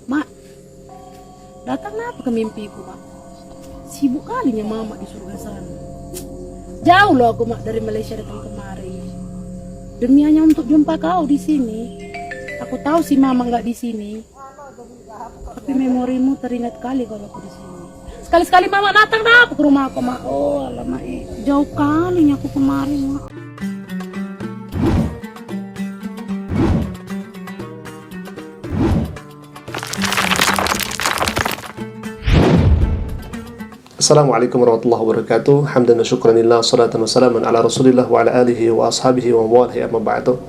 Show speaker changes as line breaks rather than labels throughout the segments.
Mak, datang apa ke mimpiku, Mak? Sibuk kalinya mama di surga sana. Jauh loh aku, Mak, dari Malaysia datang kemari. Demi hanya untuk jumpa kau di sini. Aku tahu si mama nggak di sini. Tapi memorimu teringat kali kalau aku di sini. Sekali-sekali mama datang apa ke rumah aku, Mak. Oh, alamak, jauh kali aku kemari, Mak.
Assalamualaikum warahmatullahi wabarakatuh. Hamdan wa syukran lillah, salatan wa salaman ala rasulillah wa ala alihi wa ashabihi wa mawalihi amma ba'du.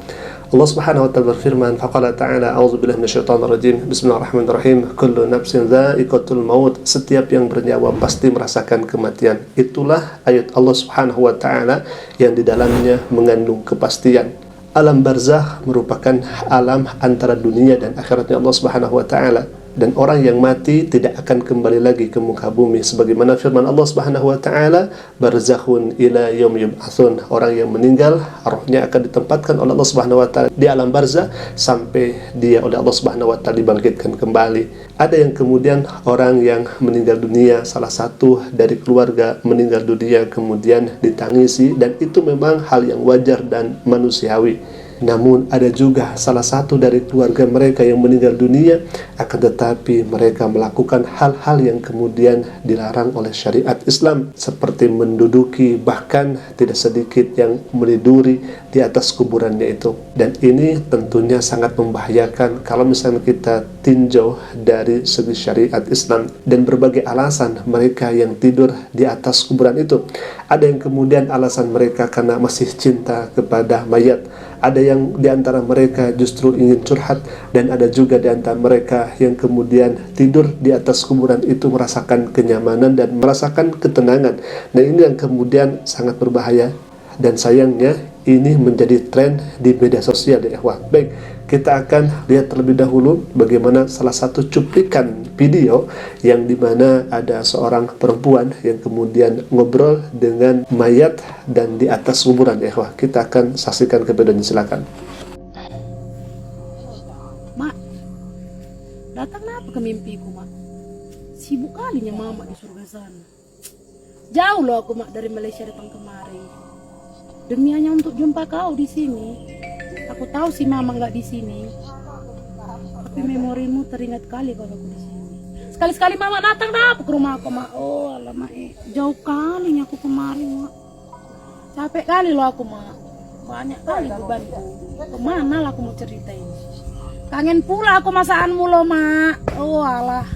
Allah subhanahu wa ta'ala berfirman, faqala ta'ala, a'udzu billahi minasyaitonir rajim, bismillahirrahmanirrahim, kullu nafsin dha'iqatul maut, setiap yang bernyawa pasti merasakan kematian. Itulah ayat Allah subhanahu wa ta'ala yang di dalamnya mengandung kepastian. Alam barzakh merupakan alam antara dunia dan akhiratnya Allah subhanahu wa ta'ala. Dan orang yang mati tidak akan kembali lagi ke muka bumi, sebagaimana firman Allah Subhanahu wa taala, barzakhun ila yaum yub'atsun. Orang yang meninggal rohnya akan ditempatkan oleh Allah Subhanahu wa taala di alam barzakh sampai dia oleh Allah Subhanahu wa taala dibangkitkan kembali. Ada yang kemudian orang yang meninggal dunia, salah satu dari keluarga meninggal dunia kemudian ditangisi, dan itu memang hal yang wajar dan manusiawi. Namun ada juga salah satu dari keluarga mereka yang meninggal dunia, akan tetapi mereka melakukan hal-hal yang kemudian dilarang oleh syariat Islam, seperti menduduki, bahkan tidak sedikit yang meniduri di atas kuburannya itu. Dan ini tentunya sangat membahayakan kalau misalnya kita tinjau dari segi syariat Islam. Dan berbagai alasan mereka yang tidur di atas kuburan itu. Ada yang kemudian alasan mereka karena masih cinta kepada mayat, ada yang di antara mereka justru ingin curhat, dan ada juga di antara mereka yang kemudian tidur di atas kuburan itu merasakan kenyamanan dan merasakan ketenangan. Dan ini yang kemudian sangat berbahaya, dan sayangnya ini menjadi tren di media sosial ya ikhwah. Baik, kita akan lihat terlebih dahulu bagaimana salah satu cuplikan video yang dimana ada seorang perempuan yang kemudian ngobrol dengan mayat dan di atas kuburan ya ikhwah. Kita akan saksikan ke videonya, silakan.
Mak, datang apa ke mimpiku, Mak? Sibuk kalinya mama di surga sana. Jauh loh aku, Mak, dari Malaysia datang kemari. Demi hanya untuk jumpa kau di sini. Aku tahu si mama nggak di sini. Tapi memorimu teringat kali kalau aku di sini. Sekali-sekali mama datang apa ke rumah aku, Mak. Oh, alamak, jauh kali aku kemari, Mak. Capek kali loh aku, Mak. Banyak kali bebanku. Kemana lah aku mau ceritain? Kangen pula aku masakanmu loh, Mak. Oh alah,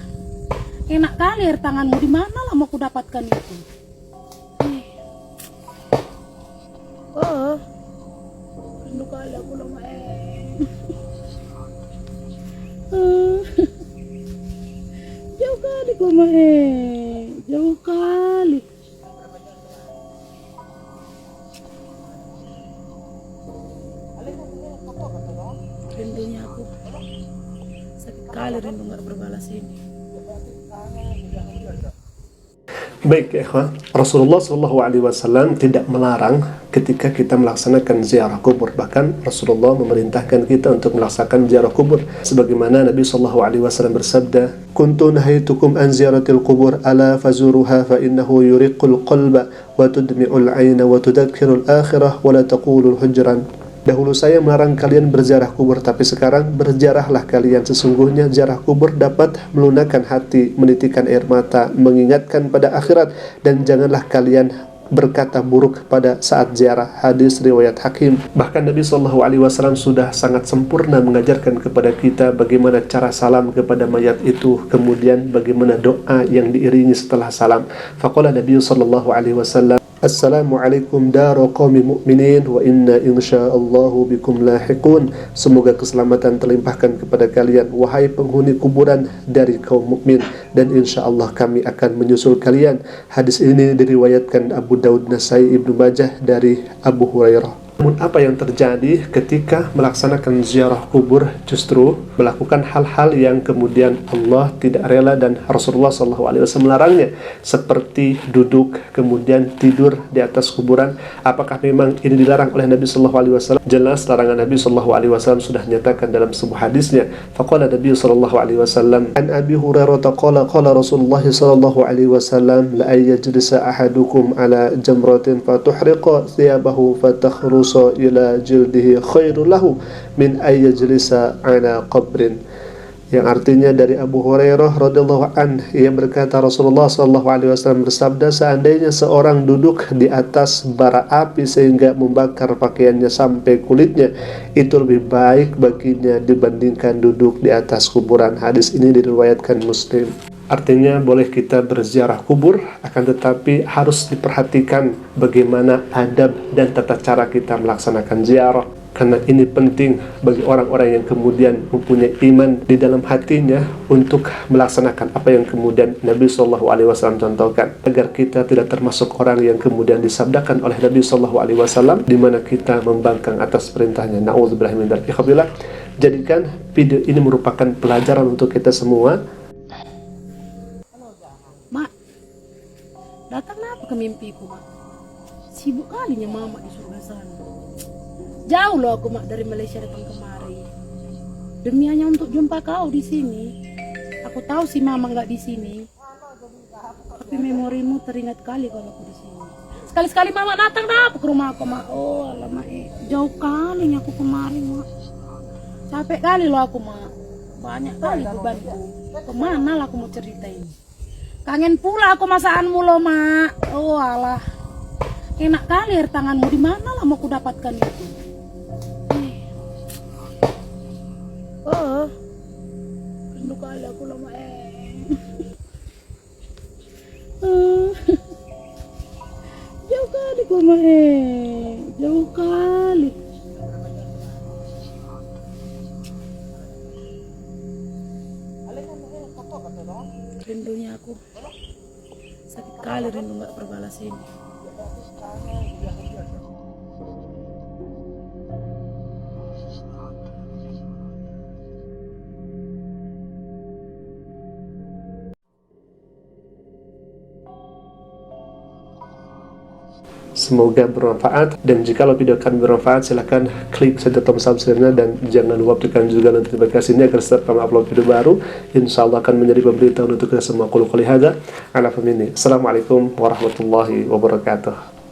enak kali air tanganmu. Di mana lah mau aku dapatkan itu? Oh, rindu kali aku loh, Mak. Jauh kali kok, Mak. Jauh kali. Rindunya aku sakit kali, rindu nggak berbalas ini.
Baik ya ikhwan, Rasulullah SAW tidak melarang ketika kita melaksanakan ziarah kubur. Bahkan Rasulullah memerintahkan kita untuk melaksanakan ziarah kubur, sebagaimana Nabi SAW bersabda, kuntu nahaitukum an ziyaratil kubur ala fazuruha fa innahu yuriqul qalba wa tudmi'ul ayna wa tudzakkirul akhirah wa la taqulul hujran. Dahulu saya melarang kalian berziarah kubur, tapi sekarang berziarahlah kalian. Sesungguhnya ziarah kubur dapat melunakkan hati, menitikan air mata, mengingatkan pada akhirat, dan janganlah kalian berkata buruk pada saat ziarah. Hadis riwayat Hakim. Bahkan Nabi SAW sudah sangat sempurna mengajarkan kepada kita bagaimana cara salam kepada mayat itu, kemudian bagaimana doa yang diiringi setelah salam. Faqala Nabi SAW, Assalamualaikum daro qaumi mu'minin wa inna insyaallahu bikum lahiqun. Semoga keselamatan terlimpahkan kepada kalian, wahai penghuni kuburan dari kaum mukmin, dan insyaallah kami akan menyusul kalian. Hadis ini diriwayatkan Abu Daud, Nasai, Ibnu Majah dari Abu Hurairah. Namun apa yang terjadi ketika melaksanakan ziarah kubur, justru melakukan hal-hal yang kemudian Allah tidak rela dan Rasulullah SAW melarangnya, seperti duduk kemudian tidur di atas kuburan. Apakah memang ini dilarang oleh Nabi SAW? Jelas larangan Nabi SAW sudah nyatakan dalam sebuah hadisnya. Faqala Nabi SAW, an Abi Hurairah qala qala Rasulullah SAW, la yajlisa ahadukum ala jamratin fatuhriqa thiyabahu fatakhrusa ila jildihi khairul lahu min ay yajlisa ala qabrin. Yang artinya dari Abu Hurairah radhiyallahu an, ia berkata Rasulullah SAW bersabda, seandainya seorang duduk di atas bara api sehingga membakar pakaiannya sampai kulitnya, itu lebih baik baginya dibandingkan duduk di atas kuburan. Hadis ini diriwayatkan Muslim. Artinya boleh kita berziarah kubur, akan tetapi harus diperhatikan bagaimana adab dan tata cara kita melaksanakan ziarah. Karena ini penting bagi orang-orang yang kemudian mempunyai iman di dalam hatinya untuk melaksanakan apa yang kemudian Nabi SAW contohkan, agar kita tidak termasuk orang yang kemudian disabdakan oleh Nabi SAW di mana kita membangkang atas perintahnya. Na'udzubillah min dzalik. Jadikan video ini merupakan pelajaran untuk kita semua.
Mak, datang apa ke mimpiku, Mak? Sibuk kalinya mama di surga sana. Jauh loh aku, Mak, dari Malaysia datang kemari. Demi hanya untuk jumpa kau di sini. Aku tahu si mama nggak di sini. Tapi memorimu teringat kali kalau aku di sini. Sekali-sekali mama datang apa ke rumah aku, Mak. Oh, alamak, jauh kali aku kemari, Mak. Capek kali loh aku, Mak. Banyak kali bebanku. Kemana lah aku mau ceritain? Kangen pula aku masakanmu loh, Mak. Oh alah, enak kali air tanganmu. Di mana lah mau ku dapatkan itu? Oh, rindu kali aku loh, Mak. Jauh kali ku, Mak. Jauh kali. Rindunya aku sakit kali, rindu nggak berbalas ini.
Semoga bermanfaat, dan jika video kami bermanfaat silahkan klik saja tombol subscribe-nya dan jangan lupa tekan juga notifikasinya agar setiap kami upload video baru insyaallah akan menjadi pemberitahuan untuk kita semua. Qul qouli hadza ala famini. Assalamualaikum warahmatullahi wabarakatuh.